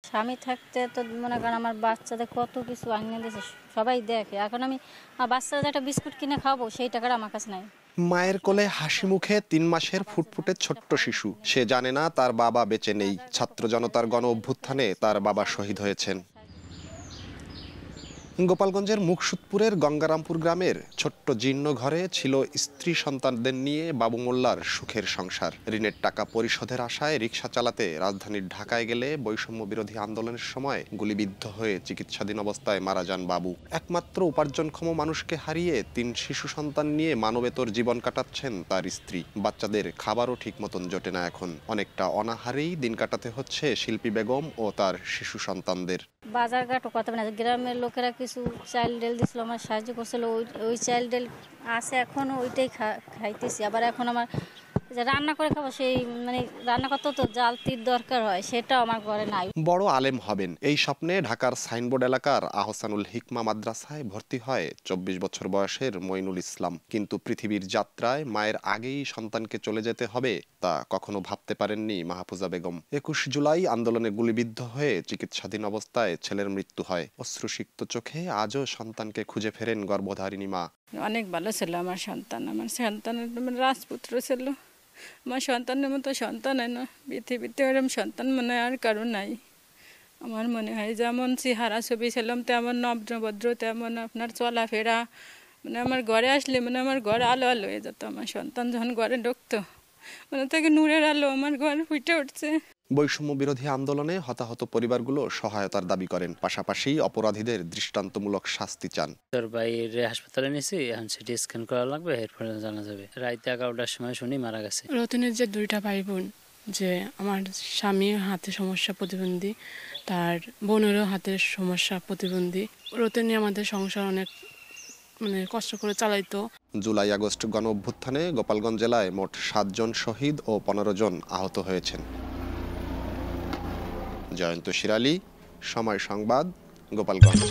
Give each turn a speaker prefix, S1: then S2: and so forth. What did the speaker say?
S1: স্বামী থাকতে তো মনে করেন আমার বাচ্চাদের কত কিছু আনিয়ে দিয়েছে, সবাই দেখে। এখন আমি বাচ্চাদের একটা বিস্কুট কিনে খাবো, সেই টাকাটা আমার কাছে নাই।
S2: মায়ের কোলে হাসি মুখে ৩ মাসের ফুটফুটে ছোট্ট শিশু, সে জানে না তার বাবা বেঁচে নেই। ছাত্র জনতার গণ অভ্যুত্থানে তার বাবা শহীদ হয়েছেন। গোপালগঞ্জের মুকসুদপুরের গঙ্গারামপুর গ্রামের ছোট্ট জীর্ণ ঘরে ছিল স্ত্রী সন্তানদের নিয়ে বাবু মোল্লার সুখের সংসার। ঋণের টাকা পরিশোধের আশায় রিকশা চালাতে রাজধানীর ঢাকায় গেলে বৈষম্য বিরোধী আন্দোলনের সময় গুলিবিদ্ধ হয়ে চিকিৎসাধীন অবস্থায় মারা যান বাবু। একমাত্র উপার্জনক্ষম মানুষকে হারিয়ে ৩ শিশু সন্তান নিয়ে মানবেতর জীবন কাটাচ্ছেন তার স্ত্রী। বাচ্চাদের খাবারও ঠিক মতন জোটে না এখন। অনেকটা অনাহারেই দিন কাটাতে হচ্ছে শিল্পী বেগম ও তার শিশু সন্তানদের।
S1: বাজারঘাটও কথা না, গ্রামের লোকেরা কিছু চাল ডাল দিছিল, আমার সাহায্য করছিল, ওই চাল ডাল আছে এখনও, ওইটাই খাইতেছি। আবার এখন আমার যে রান্না করে খাবো, সেই মানে রান্না করতে তো জালতির দরকার হয়, সেটাও আমার ঘরে নাই।
S2: বড় আলেম হবেন এই স্বপ্নে ঢাকার সাইনবোর্ড এলাকার আহসানুল হিকমা মাদ্রাসায় ভর্তি হয় ২৪ বছর বয়সের মইনুল ইসলাম। কিন্তু পৃথিবীর যাত্রায় মায়ের আগেই সন্তানকে চলে যেতে হবে তা কখনো ভাবতে পারেননি মাহফুজা বেগম। ২১ জুলাই আন্দোলনে গুলিবিদ্ধ হয়ে চিকিৎসাধীন অবস্থায় ছেলের মৃত্যু হয়। অশ্রুসিক্ত চোখে আজও সন্তানকে খুঁজে ফেরেন গর্ভধারিণী মা।
S3: অনেক ভালো ছিল আমার সন্তানের রাজপুত্র ছিল। আমার সন্তানের মতো সন্তান হয় না পৃথিবীতে, ওরকম সন্তান মনে আর কারো নাই। আমার মনে হয় যেমন চেহারা ছবি ছিলাম, তেমন নম্রভদ্র, তেমন আপনার চলাফেরা, মানে আমার ঘরে আসলে মানে আমার ঘরে আলো আলো হয়ে যেত। আমার সন্তান যখন ঘরে ঢুকতো মানে থেকে নূরের আলো আমার ঘরে ফুটে উঠছে।
S2: বৈষম্য বিরোধী আন্দোলনে হতাহত পরিবারগুলো সহায়তার দাবি করেন, পাশাপাশি অপরাধীদের দৃষ্টান্তমূলক শাস্তি চান।
S4: তোর বাইরে হাসপাতালে নিয়েছি, এখন সিটি স্ক্যান করা লাগবে, এরপর জানা যাবে। রাইতে 11টার সময় শুনি মারা গেছে।
S5: রতনের যে 2টা ভাই বোন, যে আমার স্বামীর হাতে সমস্যা প্রতিবন্ধী, তার বোনেরও হাতের সমস্যা প্রতিবন্ধী। রতনী আমাদের সংসার অনেক মানে কষ্ট করে চালাইতো।
S2: জুলাই আগস্ট গণ অভ্যুত্থানে গোপালগঞ্জ জেলায় মোট 7 জন শহীদ ও 15 জন আহত হয়েছেন। জয়ন্ত শিরালী, সময় সংবাদ, গোপালগঞ্জ।